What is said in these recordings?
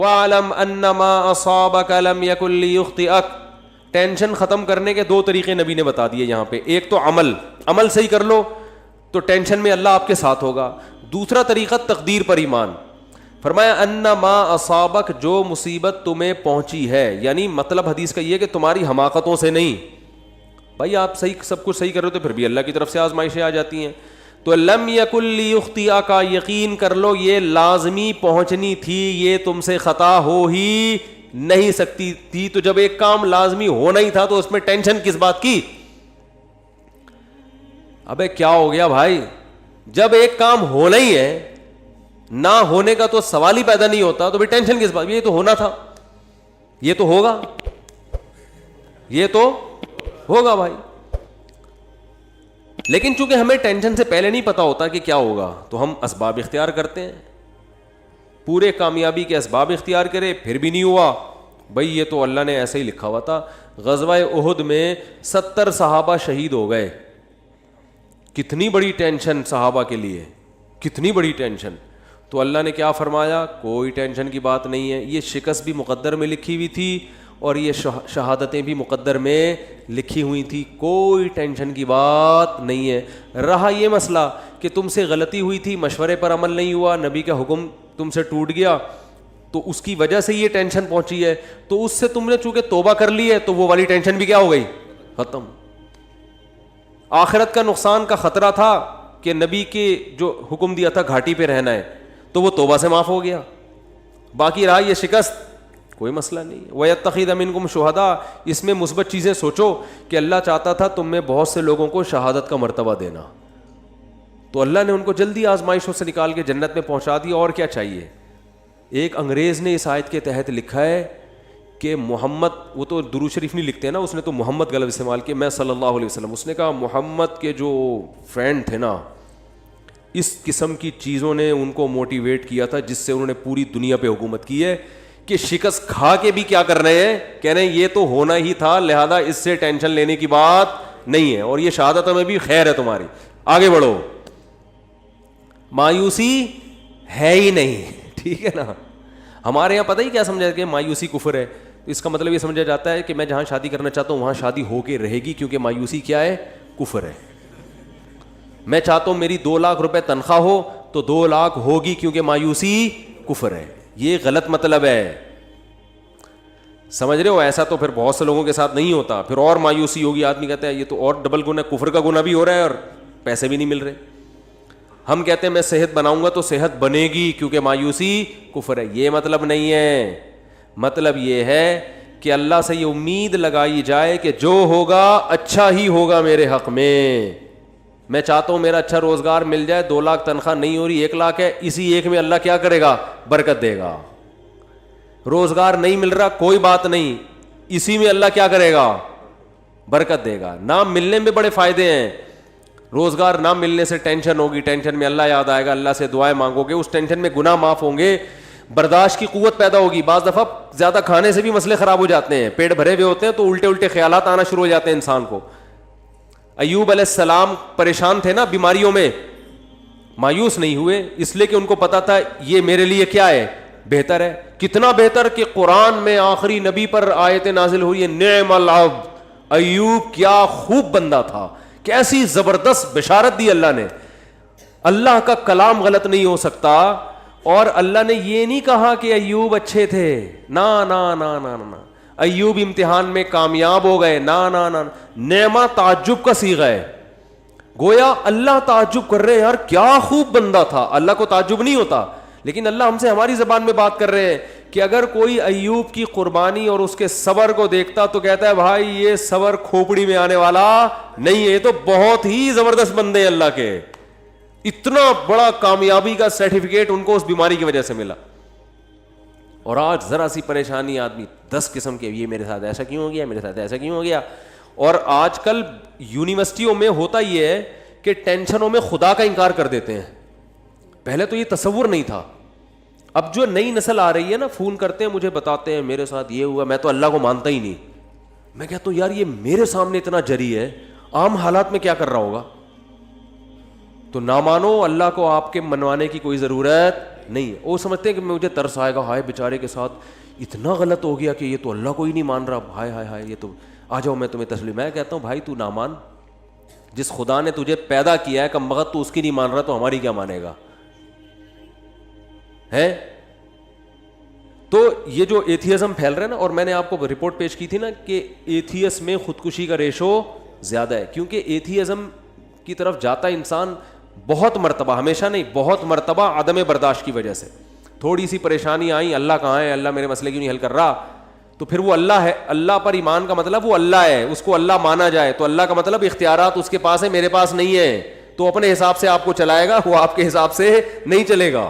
وَاعْلَمْ أَنَّ مَا أَصَابَكَ لَمْ يَكُنْ لِيُخْطِئَكَ. ٹینشن ختم کرنے کے دو طریقے نبی نے بتا دیے یہاں پہ. ایک تو عمل صحیح کر لو تو ٹینشن میں اللہ آپ کے ساتھ ہوگا. دوسرا طریقہ تقدیر پر ایمان. فرمایا ان ما اصابک, جو مصیبت تمہیں پہنچی ہے, یعنی مطلب حدیث کا یہ کہ تمہاری حماقتوں سے نہیں. بھائی آپ صحیح سب کچھ صحیح کر رہے ہو تو پھر بھی اللہ کی طرف سے آزمائشیں آ جاتی ہیں. تو لم یکن لیخطئک, یقین کر لو یہ لازمی پہنچنی تھی, یہ تم سے خطا ہو ہی نہیں سکتی تھی. تو جب ایک کام لازمی ہونا ہی تھا تو اس میں ٹینشن کس بات کی؟ ابے کیا ہو گیا بھائی, جب ایک کام ہونا ہی ہے, نہ ہونے کا تو سوال ہی پیدا نہیں ہوتا, تو بھی ٹینشن کس بات؟ یہ تو ہونا تھا, یہ تو ہوگا, یہ تو ہوگا بھائی. لیکن چونکہ ہمیں ٹینشن سے پہلے نہیں پتا ہوتا کہ کیا ہوگا, تو ہم اسباب اختیار کرتے ہیں. پورے کامیابی کے اسباب اختیار کرے, پھر بھی نہیں ہوا. بھائی یہ تو اللہ نے ایسے ہی لکھا ہوا تھا. غزوہ احد میں 70 صحابہ شہید ہو گئے. کتنی بڑی ٹینشن صحابہ کے لیے, کتنی بڑی ٹینشن. تو اللہ نے کیا فرمایا, کوئی ٹینشن کی بات نہیں ہے, یہ شکست بھی مقدر میں لکھی ہوئی تھی اور یہ شہادتیں بھی مقدر میں لکھی ہوئی تھی, کوئی ٹینشن کی بات نہیں ہے. رہا یہ مسئلہ کہ تم سے غلطی ہوئی تھی, مشورے پر عمل نہیں ہوا, نبی کا حکم تم سے ٹوٹ گیا, تو اس کی وجہ سے یہ ٹینشن پہنچی ہے, تو اس سے تم نے چونکہ توبہ کر لی ہے تو وہ والی ٹینشن بھی کیا ہو گئی, ختم. آخرت کا نقصان کا خطرہ تھا کہ نبی کے جو حکم دیا تھا گھاٹی پہ رہنا ہے, تو وہ توبہ سے معاف ہو گیا. باقی رہا یہ شکست, کوئی مسئلہ نہیں. وَيَتَّخِذَ مِنْكُمْ شُهَدَاءَ, اس میں مثبت چیزیں سوچو کہ اللہ چاہتا تھا تم میں بہت سے لوگوں کو شہادت کا مرتبہ دینا, تو اللہ نے ان کو جلدی آزمائشوں سے نکال کے جنت میں پہنچا دیا. اور کیا چاہیے. ایک انگریز نے اس آیت کے تحت لکھا ہے کہ محمد, وہ تو درود شریف نہیں لکھتے نا, اس نے تو محمد غلط استعمال کیا, میں صلی اللہ علیہ وسلم. اس نے کہا محمد کے جو فرینڈ تھے نا, اس قسم کی چیزوں نے ان کو موٹیویٹ کیا تھا جس سے انہوں نے پوری دنیا پہ حکومت کی ہے, کہ شکست کھا کے بھی کیا کر رہے ہیں, کہہ رہے ہیں یہ تو ہونا ہی تھا, لہذا اس سے ٹینشن لینے کی بات نہیں ہے, اور یہ شہادت میں بھی خیر ہے تمہاری, آگے بڑھو, مایوسی ہے ہی نہیں. ٹھیک ہے نا. ہمارے یہاں پتہ ہی کیا سمجھا کہ مایوسی کفر ہے, تو اس کا مطلب یہ سمجھا جاتا ہے کہ میں جہاں شادی کرنا چاہتا ہوں وہاں شادی ہو کے رہے گی, کیونکہ مایوسی کیا ہے, کفر ہے. میں چاہتا ہوں میری 2 لاکھ روپے تنخواہ ہو تو 2 لاکھ ہوگی, کیونکہ مایوسی کفر ہے. یہ غلط مطلب ہے, سمجھ رہے ہو. ایسا تو پھر بہت سے لوگوں کے ساتھ نہیں ہوتا, پھر اور مایوسی ہوگی, آدمی کہتا ہے یہ تو اور ڈبل گناہ, کفر کا گناہ بھی ہو رہا ہے اور پیسے بھی نہیں مل رہے. ہم کہتے ہیں میں صحت بناؤں گا تو صحت بنے گی کیونکہ مایوسی کفر ہے. یہ مطلب نہیں ہے. مطلب یہ ہے کہ اللہ سے یہ امید لگائی جائے کہ جو ہوگا اچھا ہی ہوگا میرے حق میں. میں چاہتا ہوں میرا اچھا روزگار مل جائے, 2 لاکھ تنخواہ نہیں ہو رہی, 1 لاکھ ہے, اسی ایک میں اللہ کیا کرے گا, برکت دے گا. روزگار نہیں مل رہا, کوئی بات نہیں, اسی میں اللہ کیا کرے گا, برکت دے گا. نہ ملنے میں بڑے فائدے ہیں. روزگار نہ ملنے سے ٹینشن ہوگی, ٹینشن میں اللہ یاد آئے گا, اللہ سے دعائیں مانگو گے, اس ٹینشن میں گناہ معاف ہوں گے, برداشت کی قوت پیدا ہوگی. بعض دفعہ زیادہ کھانے سے بھی مسئلے خراب ہو جاتے ہیں, پیٹ بھرے ہوئے ہوتے ہیں تو الٹے الٹے خیالات آنا شروع ہو جاتے ہیں انسان کو. ایوب علیہ السلام پریشان تھے نا بیماریوں میں, مایوس نہیں ہوئے, اس لیے کہ ان کو پتا تھا یہ میرے لیے کیا ہے, بہتر ہے. کتنا بہتر کہ قرآن میں آخری نبی پر آیت نازل ہوئی ہے, نعم العبد, ایوب کیا خوب بندہ تھا, کیسی زبردست بشارت دی اللہ نے. اللہ کا کلام غلط نہیں ہو سکتا, اور اللہ نے یہ نہیں کہا کہ ایوب اچھے تھے, نا نا نا نا نا, ایوب امتحان میں کامیاب ہو گئے, نا نا نا. نعمہ تعجب کا صیغہ ہے, گویا اللہ تعجب کر رہے ہیں, یار کیا خوب بندہ تھا. اللہ کو تعجب نہیں ہوتا, لیکن اللہ ہم سے ہماری زبان میں بات کر رہے ہیں کہ اگر کوئی ایوب کی قربانی اور اس کے صبر کو دیکھتا تو کہتا ہے بھائی یہ صبر کھوپڑی میں آنے والا نہیں ہے, یہ تو بہت ہی زبردست بندے ہیں اللہ کے. اتنا بڑا کامیابی کا سرٹیفکیٹ ان کو اس بیماری کی وجہ سے ملا. اور آج ذرا سی پریشانی آدمی 10 قسم کے, یہ میرے ساتھ ایسا کیوں ہو گیا, میرے ساتھ ایسا کیوں ہو گیا. اور آج کل یونیورسٹیوں میں ہوتا یہ ہے کہ ٹینشنوں میں خدا کا انکار کر دیتے ہیں. پہلے تو یہ تصور نہیں تھا. اب جو نئی نسل آ رہی ہے نا, فون کرتے ہیں مجھے, بتاتے ہیں میرے ساتھ یہ ہوا, میں تو اللہ کو مانتا ہی نہیں. میں کہتا ہوں یار یہ میرے سامنے اتنا جری ہے, عام حالات میں کیا کر رہا ہوگا. تو نہ مانو, اللہ کو آپ کے منوانے کی کوئی ضرورت نہیں ہے. وہ سمجھتے ہیں کہ مجھے ترس آئے گا, ہائے بیچارے کے ساتھ اتنا غلط ہو گیا کہ یہ تو اللہ کو ہی نہیں مان رہا, ہائے ہائے ہائے, یہ تو آ جاؤ میں تمہیں تسلیم. میں کہتا ہوں بھائی تو نہ مان, جس خدا نے تجھے پیدا کیا ہے کم وقت تو اس کی نہیں مان رہا, تو ہماری کیا مانے گا ہے. تو یہ جو ایتھیزم پھیل رہا ہے نا, اور میں نے آپ کو رپورٹ پیش کی تھی نا کہ ایتھیس میں خودکشی کا ریشو زیادہ ہے, کیونکہ ایتھیزم کی طرف جاتا انسان بہت مرتبہ, ہمیشہ نہیں, بہت مرتبہ عدم برداشت کی وجہ سے. تھوڑی سی پریشانی آئی, اللہ کہاں ہے, اللہ میرے مسئلے کیوں نہیں حل کر رہا, تو پھر وہ اللہ ہے. اللہ پر ایمان کا مطلب وہ اللہ ہے, اس کو اللہ مانا جائے, تو اللہ کا مطلب اختیارات اس کے پاس ہے, میرے پاس نہیں ہے, تو اپنے حساب سے آپ کو چلائے گا, وہ آپ کے حساب سے نہیں چلے گا.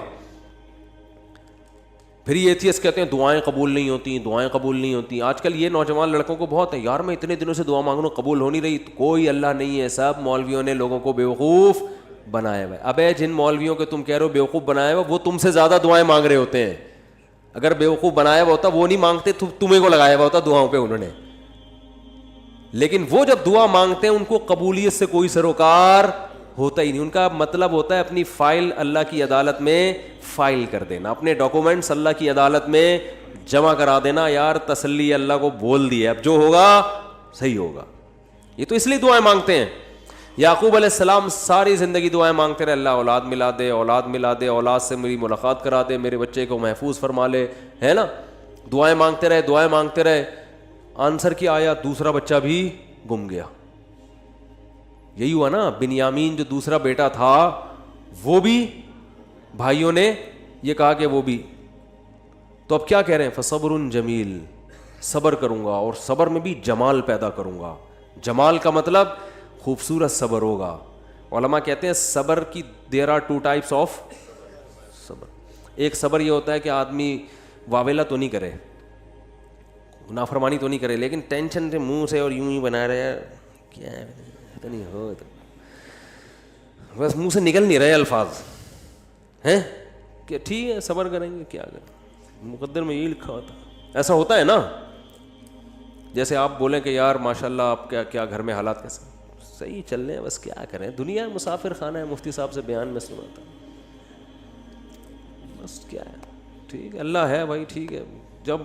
پھر یہ ایتھیسٹ کہتے ہیں دعائیں قبول نہیں ہوتی, دعائیں قبول نہیں ہوتی. آج کل یہ نوجوان لڑکوں کو بہت ہے, یار میں اتنے دنوں سے دعا مانگ رہا ہوں قبول ہو نہیں رہی. کوئی اللہ نہیں ہے, سب مولویوں نے لوگوں کو بیوقوف بنایا ہوا ہے. ابے جن مولویوں کے تم کہہ رہے ہو بیوقوف بنایا ہوا, وہ تم سے زیادہ دعائیں مانگ رہے ہوتے ہیں. اگر بیوقوف بنایا ہوا ہوتا وہ نہیں مانگتے, تمہیں کو لگایا ہوا ہوتا دعاؤں پہ انہوں نے. لیکن وہ جب دعا مانگتے ہیں ان کو قبولیت سے کوئی سروکار ہوتا ہی نہیں. ان کا مطلب ہوتا ہے اپنی فائل اللہ کی عدالت میں فائل کر دینا, اپنے ڈاکومنٹس اللہ کی عدالت میں جمع کرا دینا. یار تسلی اللہ کو بول دیا, اب جو ہوگا صحیح ہوگا. یہ تو اس لیے دعائیں مانگتے ہیں. یعقوب علیہ السلام ساری زندگی دعائیں مانگتے رہے, اللہ اولاد ملا دے, اولاد ملا دے, اولاد سے میری ملاقات کرا دے, میرے بچے کو محفوظ فرما لے, ہے نا. دعائیں مانگتے رہے, دعائیں مانگتے رہے. آنسر کیا آیا, دوسرا بچہ بھی گم گیا. یہی ہوا نا, بنیامین جو دوسرا بیٹا تھا وہ بھی بھائیوں نے یہ کہا کہ وہ بھی. تو اب کیا کہہ رہے ہیں, فصبر جمیل, صبر کروں گا اور صبر میں بھی جمال پیدا کروں گا. جمال کا مطلب خوبصورت صبر ہوگا. علماء کہتے ہیں صبر کی دیر آر 2 types آف صبر. ایک صبر یہ ہوتا ہے کہ آدمی واویلا تو نہیں کرے, نافرمانی تو نہیں کرے, لیکن ٹینشن سے منہ سے اور یوں ہی بنا رہے, کیا ہے نہیں ہو, بس منہ سے نکل نہیں رہے الفاظ ہیں کہ ٹھیک ہے صبر کریں گے, کیا کریں, مقدر میں یہی لکھا ہوتا. ایسا ہوتا ہے نا, جیسے آپ بولیں کہ یار ماشاء اللہ آپ کیا گھر میں حالات کیسے, صحیح چل رہے ہیں, بس کیا کریں, دنیا مسافر خانہ ہے, مفتی صاحب سے بیان میں سنا تھا, بس کیا ہے, ٹھیک ہے اللہ ہے بھائی, ٹھیک ہے, جب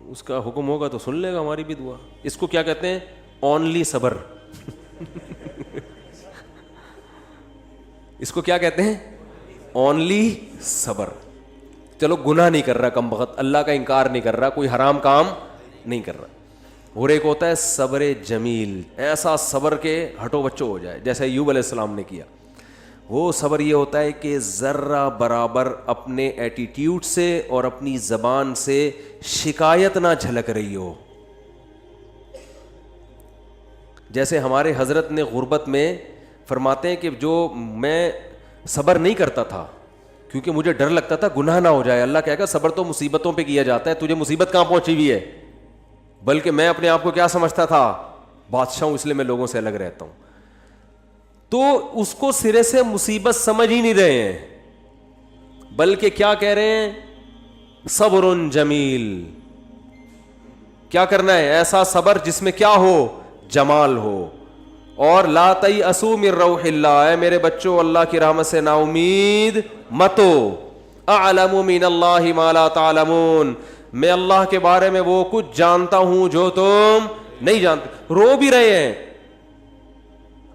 اس کا حکم ہوگا تو سن لے گا ہماری بھی دعا. اس کو کیا کہتے ہیں, اونلی صبر. اس کو کیا کہتے ہیں, اونلی صبر. چلو گناہ نہیں کر رہا کم بخت, اللہ کا انکار نہیں کر رہا, کوئی حرام کام نہیں کر رہا. اور ایک ہوتا ہے صبر جمیل, ایسا صبر کے ہٹو بچو ہو جائے جیسے ایوب علیہ السلام نے کیا. وہ صبر یہ ہوتا ہے کہ ذرہ برابر اپنے ایٹیٹیوڈ سے اور اپنی زبان سے شکایت نہ جھلک رہی ہو. جیسے ہمارے حضرت نے غربت میں فرماتے ہیں کہ جو میں صبر نہیں کرتا تھا کیونکہ مجھے ڈر لگتا تھا گناہ نہ ہو جائے. اللہ کہے گا صبر تو مصیبتوں پہ کیا جاتا ہے, تجھے مصیبت کہاں پہنچی ہوئی ہے, بلکہ میں اپنے آپ کو کیا سمجھتا تھا, بادشاہ ہوں, اس لیے میں لوگوں سے الگ رہتا ہوں. تو اس کو سرے سے مصیبت سمجھ ہی نہیں رہے ہیں, بلکہ کیا کہہ رہے ہیں, صبر جمیل. کیا کرنا ہے, ایسا صبر جس میں کیا ہو, جمال ہو. اور لا تیأسوا من روح اللہ, اے میرے بچوں اللہ کی رحمت سے نا امید مت ہو. اعلم من اللہ ما لا تعلمون, میں اللہ کے بارے میں وہ کچھ جانتا ہوں جو تم نہیں جانتے. رو بھی رہے ہیں.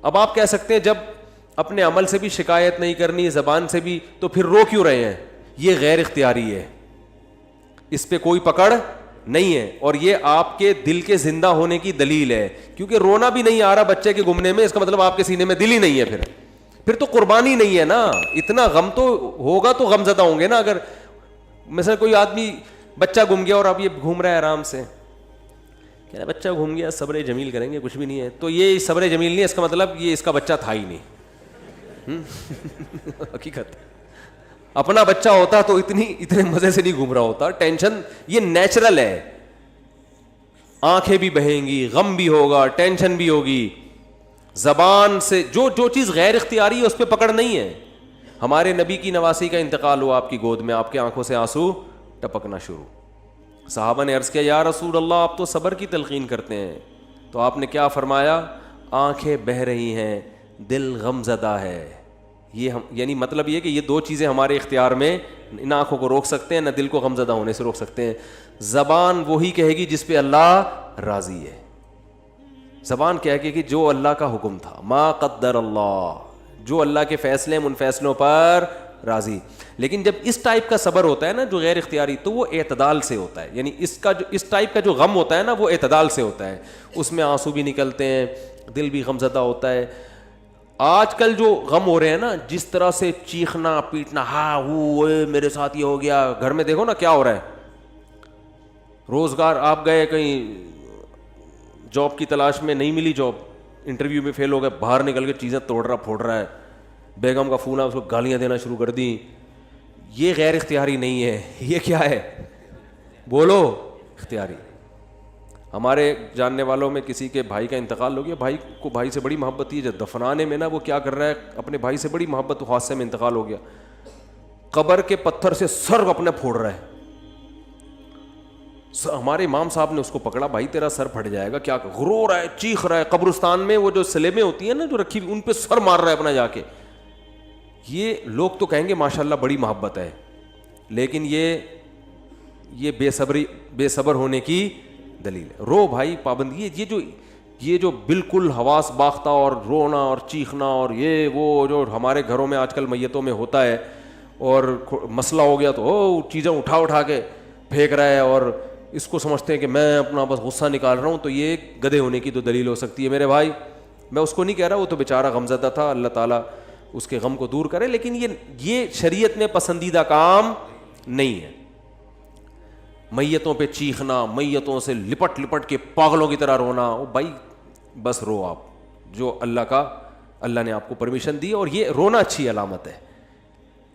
اب آپ کہہ سکتے ہیں جب اپنے عمل سے بھی شکایت نہیں کرنی, زبان سے بھی, تو پھر رو کیوں رہے ہیں؟ یہ غیر اختیاری ہے, اس پہ کوئی پکڑ نہیں ہے, اور یہ آپ کے دل کے زندہ ہونے کی دلیل ہے. کیونکہ رونا بھی نہیں آ رہا بچے کے گمنے میں, اس کا مطلب آپ کے سینے میں دل ہی نہیں ہے. پھر تو قربانی نہیں ہے نا. اتنا غم تو ہوگا تو غم زدہ ہوں گے نا. اگر مثلا کوئی آدمی بچہ گم گیا اور اب یہ گھوم رہا ہے آرام سے, کہہ رہا بچہ گھوم گیا, صبر جمیل کریں گے, کچھ بھی نہیں ہے, تو یہ صبر جمیل نہیں ہے, اس کا مطلب یہ اس کا بچہ تھا ہی نہیں. حقیقت اپنا بچہ ہوتا تو اتنے مزے سے نہیں گھوم رہا ہوتا. ٹینشن یہ نیچرل ہے, آنکھیں بھی بہیں گی, غم بھی ہوگا, ٹینشن بھی ہوگی. زبان سے جو چیز غیر اختیاری ہے اس پہ پکڑ نہیں ہے. ہمارے نبی کی نواسی کا انتقال ہوا آپ کی گود میں, آپ کے آنکھوں سے آنسو ٹپکنا شروع. صحابہ نے عرض کیا یا رسول اللہ آپ تو صبر کی تلقین کرتے ہیں, تو آپ نے کیا فرمایا, آنکھیں بہہ رہی ہیں, دل غم زدہ ہے. یہ ہم یعنی مطلب یہ کہ یہ دو چیزیں ہمارے اختیار میں، نہ آنکھوں کو روک سکتے ہیں نہ دل کو غمزدہ ہونے سے روک سکتے ہیں. زبان وہی کہے گی جس پہ اللہ راضی ہے. زبان کہے گی کہ جو اللہ کا حکم تھا، ما قدر اللہ، جو اللہ کے فیصلے ان فیصلوں پر راضی. لیکن جب اس ٹائپ کا صبر ہوتا ہے نا جو غیر اختیاری، تو وہ اعتدال سے ہوتا ہے. یعنی اس ٹائپ کا جو غم ہوتا ہے نا وہ اعتدال سے ہوتا ہے. اس میں آنسو بھی نکلتے ہیں، دل بھی غمزدہ ہوتا ہے. آج کل جو غم ہو رہے ہیں نا، جس طرح سے چیخنا پیٹنا، ہاں وہ میرے ساتھ یہ ہو گیا، گھر میں دیکھو نا کیا ہو رہا ہے. روزگار آپ گئے کہیں جاب کی تلاش میں، نہیں ملی جاب، انٹرویو میں فیل ہو گئے، باہر نکل کے چیزیں توڑ رہا پھوڑ رہا ہے، بیگم کا فون آیا اس کو گالیاں دینا شروع کر دیں. یہ غیر اختیاری نہیں ہے، یہ کیا ہے؟ بولو، اختیاری. ہمارے جاننے والوں میں کسی کے بھائی کا انتقال ہو گیا، بھائی کو بھائی سے بڑی محبت تھی، جب دفنانے میں نا وہ کیا کر رہا ہے، اپنے بھائی سے بڑی محبت، حادثے میں انتقال ہو گیا، قبر کے پتھر سے سر اپنے پھوڑ رہا ہے. ہمارے امام صاحب نے اس کو پکڑا، بھائی تیرا سر پھٹ جائے گا، کیا رو رہا ہے، چیخ رہا ہے. قبرستان میں وہ جو سلیبیں ہوتی ہیں نا جو رکھی ان پہ سر مار رہا ہے اپنا جا کے. یہ لوگ تو کہیں گے ماشاءاللہ بڑی محبت ہے، لیکن یہ بے صبر ہونے کی دلیل ہے. رو بھائی پابندی. یہ جو بالکل حواس باختہ اور رونا اور چیخنا اور یہ وہ جو ہمارے گھروں میں آج کل میتوں میں ہوتا ہے، اور مسئلہ ہو گیا تو چیزیں اٹھا کے پھینک رہا ہے اور اس کو سمجھتے ہیں کہ میں اپنا بس غصہ نکال رہا ہوں، تو یہ گدھے ہونے کی تو دلیل ہو سکتی ہے. میرے بھائی میں اس کو نہیں کہہ رہا، وہ تو بیچارہ غمزدہ تھا، اللہ تعالیٰ اس کے غم کو دور کرے، لیکن یہ شریعت میں پسندیدہ کام نہیں ہے. میتوں پہ چیخنا، میتوں سے لپٹ کے پاگلوں کی طرح رونا، بھائی بس رو آپ جو اللہ نے آپ کو پرمیشن دی. اور یہ رونا اچھی علامت ہے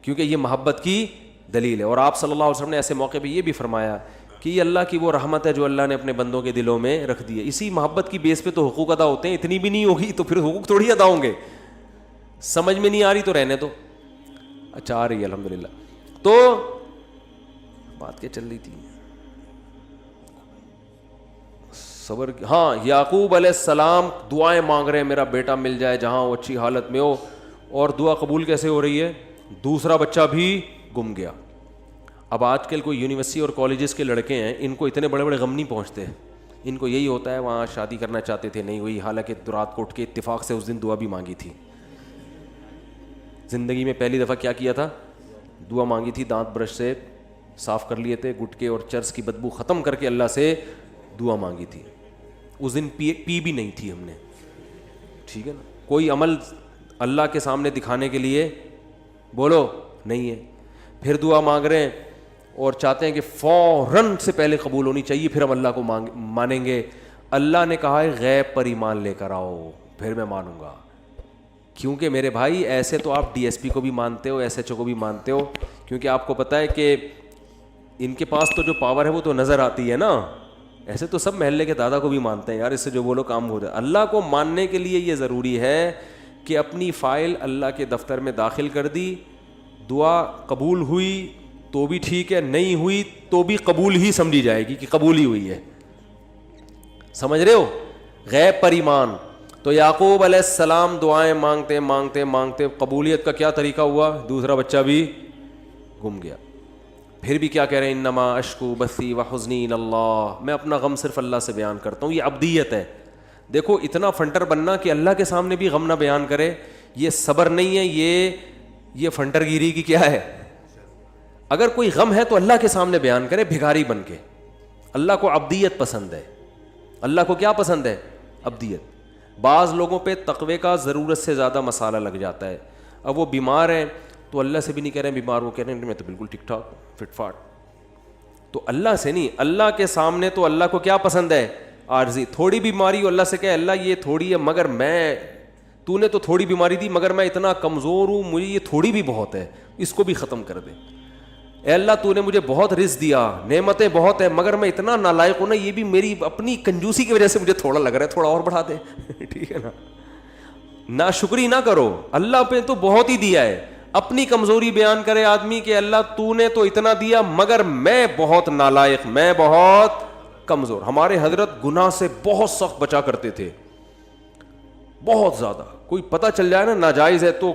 کیونکہ یہ محبت کی دلیل ہے. اور آپ صلی اللہ علیہ وسلم نے ایسے موقع پہ یہ بھی فرمایا کہ یہ اللہ کی وہ رحمت ہے جو اللہ نے اپنے بندوں کے دلوں میں رکھ دی ہے. اسی محبت کی بیس پہ تو حقوق ادا ہوتے ہیں. اتنی بھی نہیں ہوگی تو پھر حقوق تھوڑی ادا ہوں گے. سمجھ میں نہیں آ رہی تو رہنے دو. اچھا آ رہی ہے الحمدللہ. تو بات کیا چل رہی تھی؟ صبر. ہاں، یعقوب علیہ السلام دعائیں مانگ رہے ہیں میرا بیٹا مل جائے جہاں وہ اچھی حالت میں ہو. اور دعا قبول کیسے ہو رہی ہے؟ دوسرا بچہ بھی گم گیا. اب آج کل کوئی یونیورسٹی اور کالجز کے لڑکے ہیں، ان کو اتنے بڑے بڑے غم نہیں پہنچتے. ان کو یہی ہوتا ہے وہاں شادی کرنا چاہتے تھے نہیں ہوئی، حالانکہ رات کو اٹھ کے اتفاق سے اس دن دعا بھی مانگی تھی. زندگی میں پہلی دفعہ کیا کیا تھا؟ دعا مانگی تھی. دانت برش سے صاف کر لیے تھے، گٹکے اور چرس کی بدبو ختم کر کے اللہ سے دعا مانگی تھی. اس دن پی بھی نہیں تھی ہم نے. ٹھیک ہے نا؟ کوئی عمل اللہ کے سامنے دکھانے کے لیے بولو نہیں ہے. پھر دعا مانگ رہے ہیں اور چاہتے ہیں کہ فوراً سے پہلے قبول ہونی چاہیے، پھر ہم اللہ کو مانیں گے. اللہ نے کہا ہے غیب پر ایمان لے کر آؤ پھر میں مانوں گا. کیونکہ میرے بھائی ایسے تو آپ ڈی ایس پی کو بھی مانتے ہو، ایس ایچ او کو بھی مانتے ہو، کیونکہ آپ کو پتہ ہے کہ ان کے پاس تو جو پاور ہے وہ تو نظر آتی ہے نا. ایسے تو سب محلے کے دادا کو بھی مانتے ہیں، یار اس سے جو بولو کام ہو جائے. اللہ کو ماننے کے لیے یہ ضروری ہے کہ اپنی فائل اللہ کے دفتر میں داخل کر دی، دعا قبول ہوئی تو بھی ٹھیک ہے، نہیں ہوئی تو بھی قبول ہی سمجھی جائے گی کہ قبول ہی ہوئی ہے. سمجھ رہے ہو؟ غیب پر ایمان. تو یعقوب علیہ السلام دعائیں مانگتے مانگتے مانگتے قبولیت کا کیا طریقہ ہوا؟ دوسرا بچہ بھی گم گیا. پھر بھی کیا کہہ رہے ہیں؟ انما اشکو بثی وحزنی الی اللہ. میں اپنا غم صرف اللہ سے بیان کرتا ہوں. یہ عبدیت ہے. دیکھو اتنا فنٹر بننا کہ اللہ کے سامنے بھی غم نہ بیان کرے، یہ صبر نہیں ہے، یہ فنٹر گیری کی کیا ہے؟ اگر کوئی غم ہے تو اللہ کے سامنے بیان کرے بھکاری بن کے. اللہ کو عبدیت پسند ہے. اللہ کو کیا پسند ہے؟ عبدیت. بعض لوگوں پہ تقوی کا ضرورت سے زیادہ مسالہ لگ جاتا ہے. اب وہ بیمار ہیں تو اللہ سے بھی نہیں کہہ رہے ہیں بیمار، وہ کہہ رہے ہیں میں تو بالکل ٹھیک ٹھاک فٹ فاٹ. تو اللہ سے نہیں، اللہ کے سامنے تو اللہ کو کیا پسند ہے؟ عارضی. تھوڑی بیماری ہو اللہ سے کہے اللہ یہ تھوڑی ہے مگر تو نے تو تھوڑی بیماری دی مگر میں اتنا کمزور ہوں، مجھے یہ تھوڑی بھی بہت ہے، اس کو بھی ختم کر دے. اے اللہ تو نے مجھے بہت رزق دیا، نعمتیں بہت ہیں، مگر میں اتنا نالائق ہوں نا، یہ بھی میری اپنی کنجوسی کی وجہ سے مجھے تھوڑا لگ رہا ہے، تھوڑا اور بڑھا دے. ٹھیک ہے نا؟ ناشکری نہ کرو، اللہ پہ تو بہت ہی دیا ہے. اپنی کمزوری بیان کرے آدمی کہ اللہ تو نے تو اتنا دیا مگر میں بہت نالائق، میں بہت کمزور. ہمارے حضرت گناہ سے بہت سخت بچا کرتے تھے، بہت زیادہ. کوئی پتہ چل جائے نا ناجائز ہے تو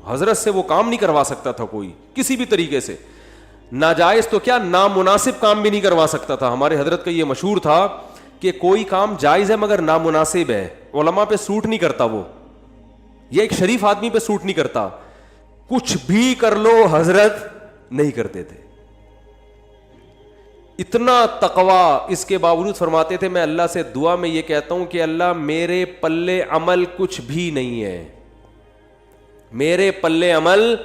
حضرت سے وہ کام نہیں کروا سکتا تھا کوئی کسی بھی طریقے سے, ناجائز تو کیا نامناسب کام بھی نہیں کروا سکتا تھا. ہمارے حضرت کا یہ مشہور تھا کہ کوئی کام جائز ہے مگر نامناسب ہے, علماء پہ سوٹ نہیں کرتا وہ, یہ ایک شریف آدمی پہ سوٹ نہیں کرتا, کچھ بھی کر لو حضرت نہیں کرتے تھے. اتنا تقوی, اس کے باوجود فرماتے تھے میں اللہ سے دعا میں یہ کہتا ہوں کہ اللہ میرے پلے عمل کچھ بھی نہیں ہے, میرے پلے عمل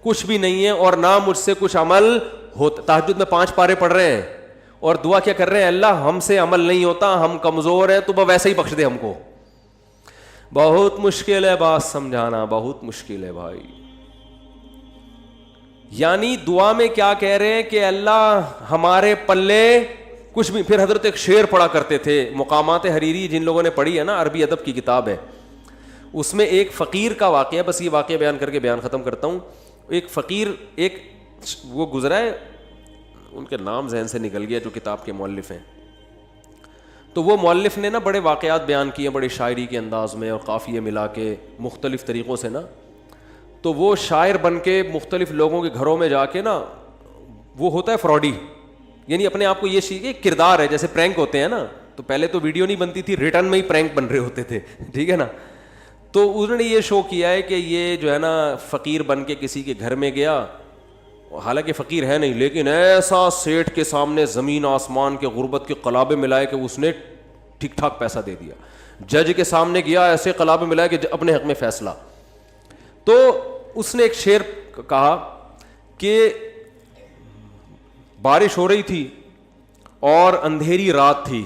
کچھ بھی نہیں ہے اور نہ مجھ سے کچھ عمل ہوتا. تہجد میں 5 پارے پڑھ رہے ہیں اور دعا کیا کر رہے ہیں, اللہ ہم سے عمل نہیں ہوتا, ہم کمزور ہیں, تو ویسے ہی بخش دے ہم کو. بہت مشکل ہے بات سمجھانا, بہت مشکل ہے بھائی. یعنی دعا میں کیا کہہ رہے ہیں کہ اللہ ہمارے پلے کچھ بھی. پھر حضرت ایک شعر پڑھا کرتے تھے, مقامات حریری جن لوگوں نے پڑھی ہے نا, عربی ادب کی کتاب ہے, اس میں ایک فقیر کا واقعہ, بس یہ واقعہ بیان کر کے بیان ختم کرتا ہوں. ایک فقیر, ایک وہ گزرا ہے, ان کے نام ذہن سے نکل گیا جو کتاب کے مؤلف ہیں, تو وہ مؤلف نے نا بڑے واقعات بیان کیے بڑے شاعری کے انداز میں اور قافیے ملا کے مختلف طریقوں سے نا. تو وہ شاعر بن کے مختلف لوگوں کے گھروں میں جا کے نا, وہ ہوتا ہے فراڈی, یعنی اپنے آپ کو یہ کردار ہے, جیسے پرینک ہوتے ہیں نا, تو پہلے تو ویڈیو نہیں بنتی تھی, ریٹرن میں ہی پرینک بن رہے ہوتے تھے, ٹھیک ہے نا. تو انہوں نے یہ شو کیا ہے کہ یہ جو ہے نا فقیر بن کے کسی کے گھر میں گیا, حالانکہ فقیر ہے نہیں, لیکن ایسا سیٹھ کے سامنے زمین آسمان کے غربت کے قلابے ملائے کہ اس نے ٹھیک ٹھاک پیسہ دے دیا. جج کے سامنے گیا, ایسے قلابے ملائے کہ اپنے حق میں فیصلہ. تو اس نے ایک شعر کہا کہ بارش ہو رہی تھی اور اندھیری رات تھی,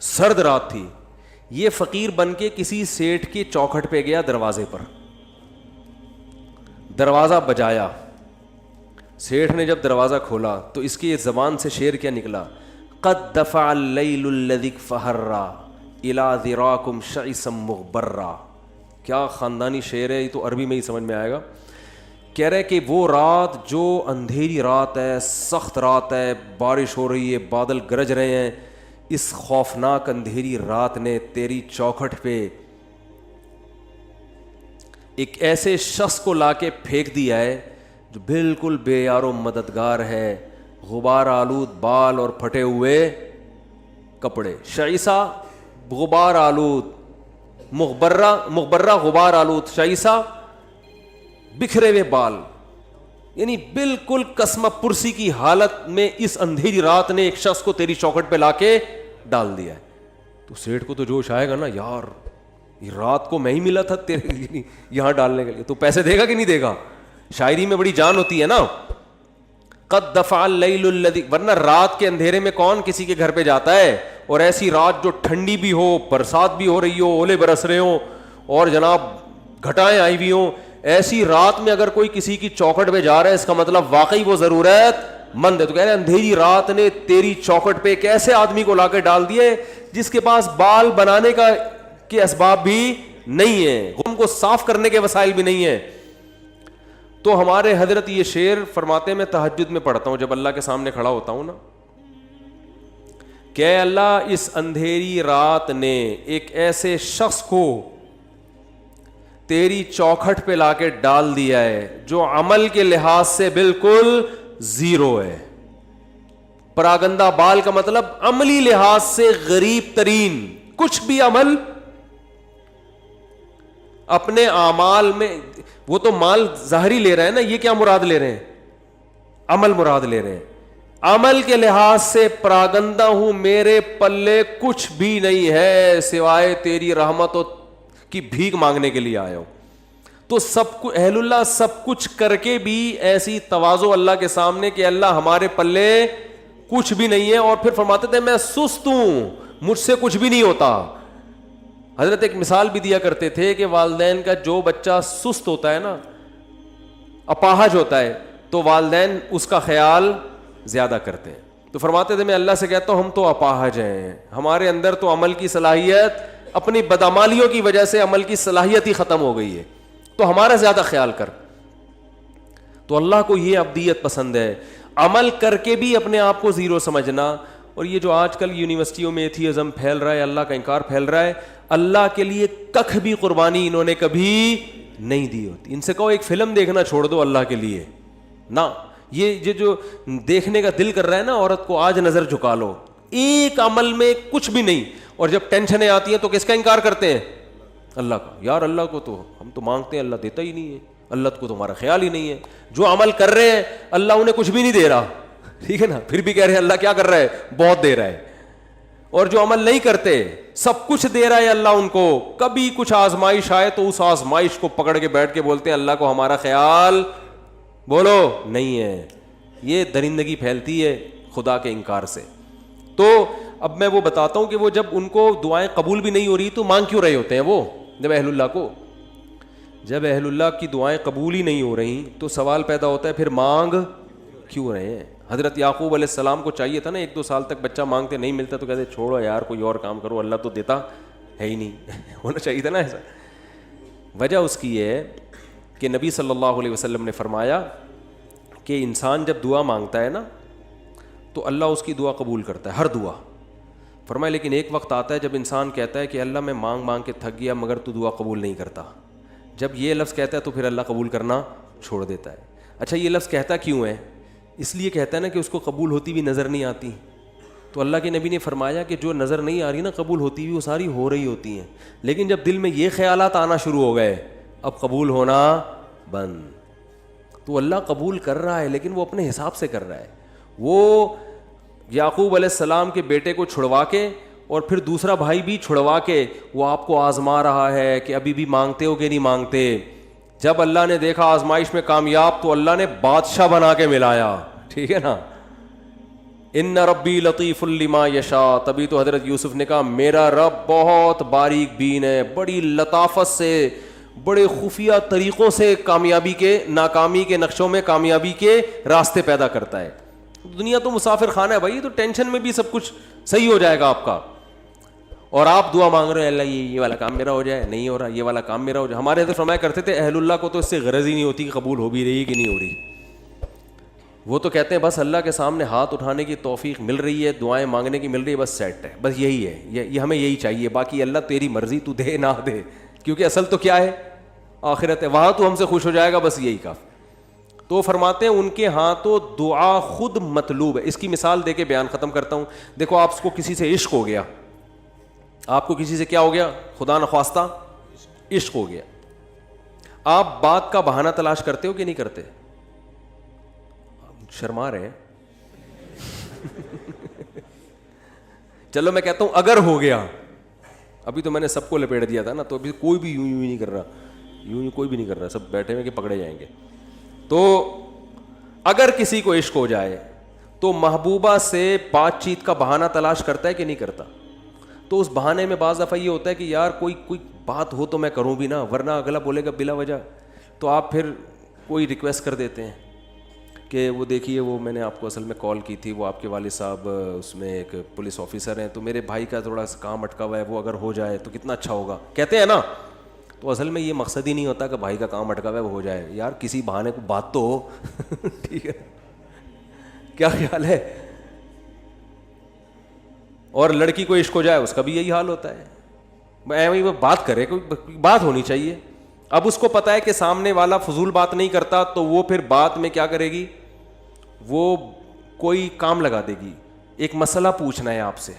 سرد رات تھی. یہ فقیر بن کے کسی سیٹھ کی چوکھٹ پہ گیا, دروازے پر دروازہ بجایا. سیٹھ نے جب دروازہ کھولا تو اس کی زبان سے شعر کیا نکلا, قد دفع اللیل الذی فہرا الی ذراکم شعثا مغبرا. کیا خاندانی شعر ہے, یہ تو عربی میں ہی سمجھ میں آئے گا. کہہ رہے کہ وہ رات جو اندھیری رات ہے, سخت رات ہے, بارش ہو رہی ہے, بادل گرج رہے ہیں, اس خوفناک اندھیری رات نے تیری چوکھٹ پہ ایک ایسے شخص کو لا کے پھینک دیا ہے جو بالکل بے یار و مددگار ہے, غبار آلود بال اور پھٹے ہوئے کپڑے. شعیسا غبار آلود, مغبرہ غبار آلود, شعیسا بکھرے ہوئے بال, یعنی بالکل قسمہ پرسی کی حالت میں اس اندھیری رات نے ایک شخص کو تیری چوکھٹ پہ لا کے ڈال دیا ہے. تو سیٹھ کو تو جوش آئے گا نا, یار یہ رات کو میں ہی ملا تھا تیرے یہاں ڈالنے کے لیے, تو پیسے دے گا کہ نہیں دے گا. شاعری میں بڑی جان ہوتی ہے نا. قد دفع اللیل الذی, ورنہ رات کے اندھیرے میں کون کسی کے گھر پہ جاتا ہے, اور ایسی رات جو ٹھنڈی بھی ہو, برسات بھی ہو رہی ہو, اولے برس رہے ہوں اور جناب گھٹائیں آئی ہوئی ہوں, ایسی رات میں اگر کوئی کسی کی چوکھٹ پہ جا رہا ہے اس کا مطلب واقعی وہ ضرورت مند ہے. تو کہہ رہے ہیں اندھیری رات نے تیری چوکھٹ پہ ایک ایسے آدمی کو لا کے ڈال دیے جس کے پاس بال بنانے کا کے اسباب بھی نہیں ہیں, غم کو صاف کرنے کے وسائل بھی نہیں ہیں. تو ہمارے حضرت یہ شعر فرماتے ہیں, میں تہجد میں پڑھتا ہوں جب اللہ کے سامنے کھڑا ہوتا ہوں نا, کہ اللہ اس اندھیری رات نے ایک ایسے شخص کو تیری چوکھٹ پہ لا کے ڈال دیا ہے جو عمل کے لحاظ سے بالکل زیرو ہے. پراگندہ بال کا مطلب عملی لحاظ سے غریب ترین, کچھ بھی عمل اپنے اعمال میں, وہ تو مال ظاہری لے رہے ہیں نا, یہ کیا مراد لے رہے ہیں, عمل مراد لے رہے ہیں. عمل کے لحاظ سے پراگندہ ہوں, میرے پلے کچھ بھی نہیں ہے سوائے تیری رحمت کی بھیک مانگنے کے لیے آیا ہوں. تو سب کو اہل اللہ سب کچھ کر کے بھی ایسی تواضع اللہ کے سامنے کہ اللہ ہمارے پلے کچھ بھی نہیں ہے. اور پھر فرماتے تھے میں سست ہوں, مجھ سے کچھ بھی نہیں ہوتا. حضرت ایک مثال بھی دیا کرتے تھے کہ والدین کا جو بچہ سست ہوتا ہے نا, اپاہج ہوتا ہے, تو والدین اس کا خیال زیادہ کرتے ہیں. تو فرماتے تھے میں اللہ سے کہتا ہوں ہم تو اپاہج ہیں, ہمارے اندر تو عمل کی صلاحیت, اپنی بدعمالیوں کی وجہ سے عمل کی صلاحیت ہی ختم ہو گئی ہے, تو ہمارا زیادہ خیال کر. تو اللہ کو یہ ابدیت پسند ہے, عمل کر کے بھی اپنے آپ کو زیرو سمجھنا. اور یہ جو آج کل یونیورسٹیوں میں ایتھیزم پھیل رہا ہے, اللہ کا انکار پھیل رہا ہے, اللہ کے لیے ککھ بھی قربانی انہوں نے کبھی نہیں دی ہوتی. ان سے کہو ایک فلم دیکھنا چھوڑ دو اللہ کے لیے نہ, یہ جو دیکھنے کا دل کر رہا ہے نا عورت کو, آج نظر جھکا لو, ایک عمل میں کچھ بھی نہیں, اور جب ٹینشنیں آتی ہیں تو کس کا انکار کرتے ہیں؟ اللہ کا. یار اللہ کو تو ہم تو مانگتے ہیں, اللہ دیتا ہی نہیں ہے, اللہ کو تمہارا خیال ہی نہیں ہے. جو عمل کر رہے ہیں اللہ انہیں کچھ بھی نہیں دے رہا, ٹھیک ہے نا, پھر بھی کہہ رہے ہیں اللہ کیا کر رہا ہے, بہت دے رہا ہے. اور جو عمل نہیں کرتے سب کچھ دے رہا ہے اللہ ان کو. کبھی کچھ آزمائش آئے تو اس آزمائش کو پکڑ کے بیٹھ کے بولتے ہیں اللہ کو ہمارا خیال بولو نہیں ہے. یہ درندگی پھیلتی ہے خدا کے انکار سے. تو اب میں وہ بتاتا ہوں کہ وہ جب ان کو دعائیں قبول بھی نہیں ہو رہی تو مانگ کیوں رہے ہوتے ہیں وہ, جب اہل اللہ کو, جب اہل اللہ کی دعائیں قبول ہی نہیں ہو رہی تو سوال پیدا ہوتا ہے پھر مانگ کیوں رہے ہیں. حضرت یعقوب علیہ السلام کو چاہیے تھا نا 1-2 سال تک بچہ مانگتے نہیں ملتا تو کہتے چھوڑو یار کوئی اور کام کرو, اللہ تو دیتا ہے ہی نہیں. ہونا چاہیے تھا نا ایسا. وجہ اس کی ہے کہ نبی صلی اللہ علیہ وسلم نے فرمایا کہ انسان جب دعا مانگتا ہے نا تو اللہ اس کی دعا قبول کرتا ہے, ہر دعا. فرمایا لیکن ایک وقت آتا ہے جب انسان کہتا ہے کہ اللہ میں مانگ مانگ کے تھک گیا مگر تو دعا قبول نہیں کرتا. جب یہ لفظ کہتا ہے تو پھر اللہ قبول کرنا چھوڑ دیتا ہے. اچھا یہ لفظ کہتا کیوں ہے؟ اس لیے کہتا ہے نا کہ اس کو قبول ہوتی بھی نظر نہیں آتی. تو اللہ کے نبی نے فرمایا کہ جو نظر نہیں آ رہی نا قبول ہوتی بھی وہ ساری ہو رہی ہوتی ہیں, لیکن جب دل میں یہ خیالات آنا شروع ہو گئے اب قبول ہونا بند. تو اللہ قبول کر رہا ہے لیکن وہ اپنے حساب سے کر رہا ہے. وہ یعقوب علیہ السلام کے بیٹے کو چھڑوا کے اور پھر دوسرا بھائی بھی چھڑوا کے وہ آپ کو آزما رہا ہے کہ ابھی بھی مانگتے ہو کہ نہیں مانگتے. جب اللہ نے دیکھا آزمائش میں کامیاب تو اللہ نے بادشاہ بنا کے ملایا, ٹھیک ہے نا. ان ربی لطیف لما یشاء, تبھی تو حضرت یوسف نے کہا میرا رب بہت باریک بین ہے, بڑی لطافت سے بڑے خفیہ طریقوں سے کامیابی کے ناکامی کے نقشوں میں کامیابی کے راستے پیدا کرتا ہے. دنیا تو مسافر خانہ ہے بھائی, تو ٹینشن میں بھی سب کچھ صحیح ہو جائے گا آپ کا. اور آپ دعا مانگ رہے ہیں اللہ یہ والا کام میرا ہو جائے, نہیں ہو رہا, یہ والا کام میرا ہو جائے. ہمارے حضرت فرمایا کرتے تھے اہل اللہ کو تو اس سے غرض ہی نہیں ہوتی کہ قبول ہو بھی رہی کہ نہیں ہو رہی. وہ تو کہتے ہیں بس اللہ کے سامنے ہاتھ اٹھانے کی توفیق مل رہی ہے, دعائیں مانگنے کی مل رہی ہے, بس سیٹ ہے, بس یہی ہے, یہ ہمیں یہی چاہیے. باقی اللہ تیری مرضی, تو دے نہ دے, کیونکہ اصل تو کیا ہے آخرت ہے, وہاں تو ہم سے خوش ہو جائے گا, بس یہی کافی. تو فرماتے ہیں ان کے ہاں تو دعا خود مطلوب ہے. اس کی مثال دے کے بیان ختم کرتا ہوں. دیکھو آپ کو کسی سے عشق ہو گیا, آپ کو کسی سے کیا ہو گیا, خدا نخواستہ عشق ہو گیا. آپ بات کا بہانہ تلاش کرتے ہو کہ نہیں کرتے؟ شرما رہے ہیں. چلو میں کہتا ہوں اگر ہو گیا, ابھی تو میں نے سب کو لپیٹ دیا تھا نا, تو ابھی کوئی بھی یوں ہی نہیں کر رہا, یوں کوئی بھی نہیں کر رہا, سب بیٹھے ہوئے کہ پکڑے جائیں گے. تو اگر کسی کو عشق ہو جائے تو محبوبہ سے بات چیت کا بہانہ تلاش کرتا ہے کہ نہیں کرتا؟ تو اس بہانے میں بعض دفعہ یہ ہوتا ہے کہ یار کوئی بات ہو تو میں کروں بھی نا, ورنہ اگلا بولے گا بلا وجہ. تو آپ پھر کوئی ریکویسٹ کر دیتے ہیں کہ وہ دیکھیے وہ میں نے آپ کو اصل میں کال کی تھی, وہ آپ کے والد صاحب اس میں ایک پولیس آفیسر ہیں, تو میرے بھائی کا تھوڑا کام اٹکا ہوا ہے, وہ اگر ہو جائے تو کتنا اچھا ہوگا, کہتے ہیں نا. تو اصل میں یہ مقصد ہی نہیں ہوتا کہ بھائی کا کام اٹکا ہوا ہے وہ ہو جائے, یار کسی بہانے کو بات تو ہو. ٹھیک ہے, کیا خیال ہے؟ اور لڑکی کو عشق ہو جائے اس کا بھی یہی حال ہوتا ہے, وہ بات کرے, کوئی بات ہونی چاہیے. اب اس کو پتا ہے کہ سامنے والا فضول بات نہیں کرتا, تو وہ پھر بات میں کیا کرے گی, وہ کوئی کام لگا دے گی. ایک مسئلہ پوچھنا ہے آپ سے,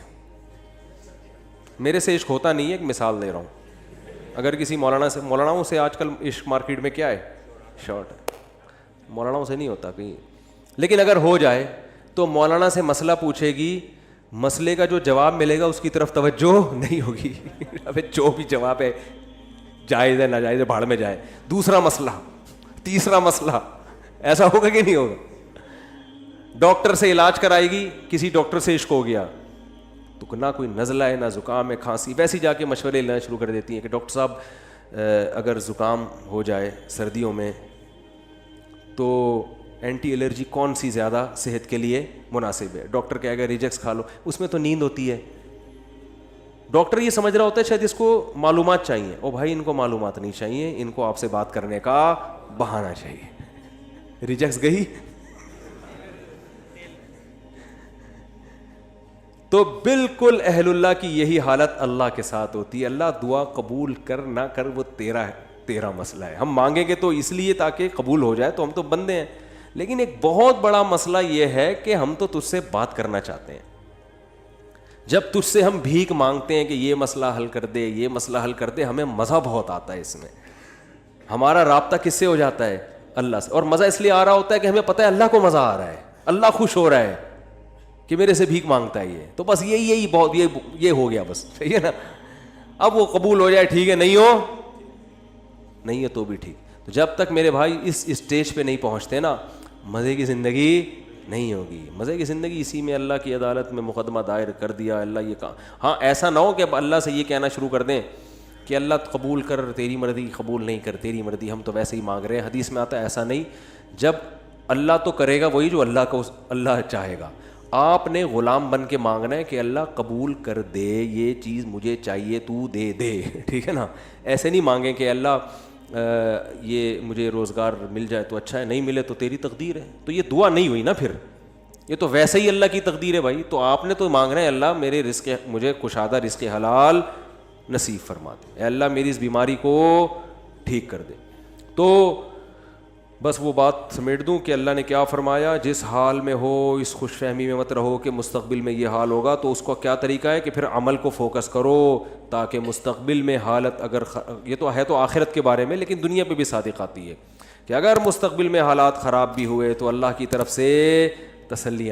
میرے سے عشق ہوتا نہیں ہے, ایک مثال دے رہا ہوں. اگر کسی مولانا سے آج کل عشق مارکیٹ میں کیا ہے, شارٹ ہے, مولانا سے نہیں ہوتا کہیں. لیکن اگر ہو جائے تو مولانا سے مسئلہ پوچھے گی, مسئلے کا جو جواب ملے گا اس کی طرف توجہ نہیں ہوگی. ابے جو بھی جواب ہے جائز ہے ناجائز ہے بھاڑ میں جائے. دوسرا مسئلہ, تیسرا مسئلہ, ایسا ہوگا کہ نہیں ہوگا؟ ڈاکٹر سے علاج کرائے گی, کسی ڈاکٹر سے عشق ہو گیا تو نہ کوئی نزلہ ہے نہ زکام ہے کھانسی, ویسے جا کے مشورے لینا شروع کر دیتی ہیں کہ ڈاکٹر صاحب اگر زکام ہو جائے سردیوں میں تو اینٹی الرجی کون سی زیادہ صحت کے لیے مناسب ہے؟ ڈاکٹر کہے گا ریجکس کھا لو, اس میں تو نیند ہوتی ہے. ڈاکٹر یہ سمجھ رہا ہوتا ہے شاید اس کو معلومات چاہیے. او بھائی ان کو معلومات نہیں چاہیے, ان کو آپ سے بات کرنے کا بہانہ چاہیے. ریجکس گئی تو بالکل اہل اللہ کی یہی حالت اللہ کے ساتھ ہوتی ہے. اللہ دعا قبول کر نہ کر وہ تیرا ہے, تیرا مسئلہ ہے. ہم مانگیں گے تو اس لیے تاکہ قبول ہو جائے, تو ہم تو بندے ہیں. لیکن ایک بہت بڑا مسئلہ یہ ہے کہ ہم تو تجھ سے بات کرنا چاہتے ہیں. جب تجھ سے ہم بھیک مانگتے ہیں کہ یہ مسئلہ حل کر دے, یہ مسئلہ حل کر دے, ہمیں مزہ بہت آتا ہے اس میں. ہمارا رابطہ کس سے ہو جاتا ہے؟ اللہ سے. اور مزہ اس لیے آ رہا ہوتا ہے کہ ہمیں پتہ ہے اللہ کو مزہ آ رہا ہے, اللہ خوش ہو رہا ہے کہ میرے سے بھیک مانگتا ہے یہ. تو بس یہی بہت یہ ہو گیا بس, صحیح ہے نا. اب وہ قبول ہو جائے ٹھیک ہے, نہیں ہے تو بھی ٹھیک. تو جب تک میرے بھائی اس اسٹیج پہ نہیں پہنچتے نا, مزے کی زندگی نہیں ہوگی. مزے کی زندگی اسی میں اللہ کی عدالت میں مقدمہ دائر کر دیا, اللہ یہ کہا. ہاں ایسا نہ ہو کہ اب اللہ سے یہ کہنا شروع کر دیں کہ اللہ قبول کر, تیری مرضی, قبول نہیں کر تیری مرضی, ہم تو ویسے ہی مانگ رہے ہیں. حدیث میں آتا ہے ایسا نہیں. جب اللہ تو کرے گا وہی جو اللہ چاہے گا. آپ نے غلام بن کے مانگنا ہے کہ اللہ قبول کر دے, یہ چیز مجھے چاہیے, تو دے دے. ٹھیک ہے نا. ایسے نہیں مانگیں کہ اللہ یہ مجھے روزگار مل جائے تو اچھا ہے, نہیں ملے تو تیری تقدیر ہے. تو یہ دعا نہیں ہوئی نا, پھر یہ تو ویسے ہی اللہ کی تقدیر ہے بھائی. تو آپ نے تو مانگنا ہے اللہ میرے رزق, مجھے کشادہ رزق حلال نصیب فرما دے, اے اللہ میری اس بیماری کو ٹھیک کر دے. تو بس وہ بات سمیٹ دوں کہ اللہ نے کیا فرمایا, جس حال میں ہو اس خوش فہمی میں مت رہو کہ مستقبل میں یہ حال ہوگا. تو اس کا کیا طریقہ ہے کہ پھر عمل کو فوکس کرو تاکہ مستقبل میں حالت اگر یہ تو ہے تو آخرت کے بارے میں, لیکن دنیا پہ بھی صادق آتی ہے کہ اگر مستقبل میں حالات خراب بھی ہوئے تو اللہ کی طرف سے تسلی